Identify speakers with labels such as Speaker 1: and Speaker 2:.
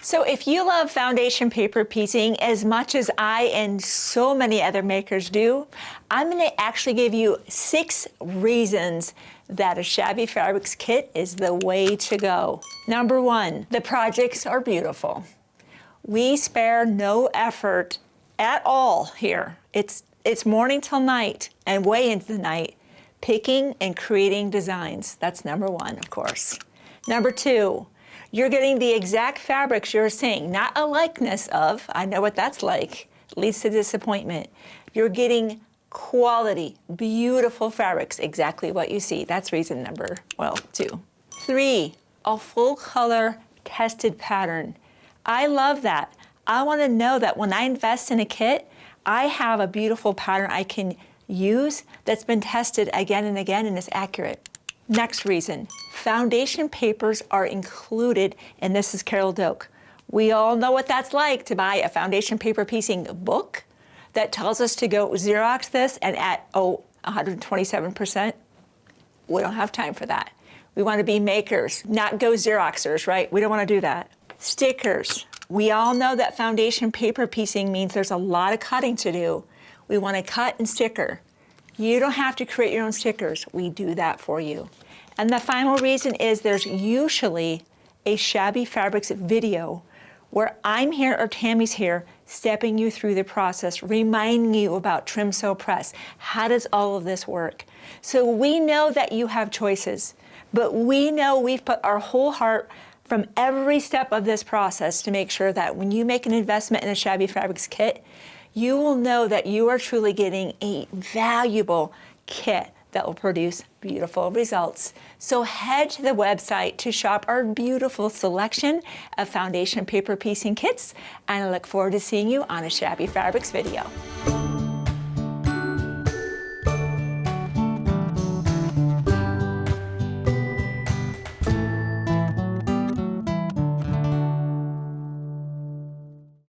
Speaker 1: So if you love foundation paper piecing as much as I and so many other makers do, I'm going to actually give you 6 reasons that a Shabby Fabrics kit is the way to go. Number 1, the projects are beautiful. We spare no effort at all here. It's morning till night and way into the night, picking and creating designs. That's number 1, of course. Number 2, you're getting the exact fabrics you're seeing, not a likeness of. I know what that's like. It leads to disappointment. You're getting quality, beautiful fabrics, exactly what you see. That's reason number, 2. 3, a full color tested pattern. I love that. I want to know that when I invest in a kit, I have a beautiful pattern I can use that's been tested again and again and is accurate. Next reason, foundation papers are included, and this is Carol Doak. We all know what that's like to buy a foundation paper piecing book that tells us to go Xerox this and at 127%. We don't have time for that. We want to be makers, not go Xeroxers, right? We don't want to do that. Stickers. We all know that foundation paper piecing means there's a lot of cutting to do. We want to cut and sticker. You don't have to create your own stickers. We do that for you. And the final reason is there's usually a Shabby Fabrics video where I'm here or Tammy's here stepping you through the process, reminding you about trim, sew, press. How does all of this work? So we know that you have choices, but we know we've put our whole heart from every step of this process to make sure that when you make an investment in a Shabby Fabrics kit, you will know that you are truly getting a valuable kit that will produce beautiful results. So head to the website to shop our beautiful selection of foundation paper piecing kits, and I look forward to seeing you on a Shabby Fabrics video.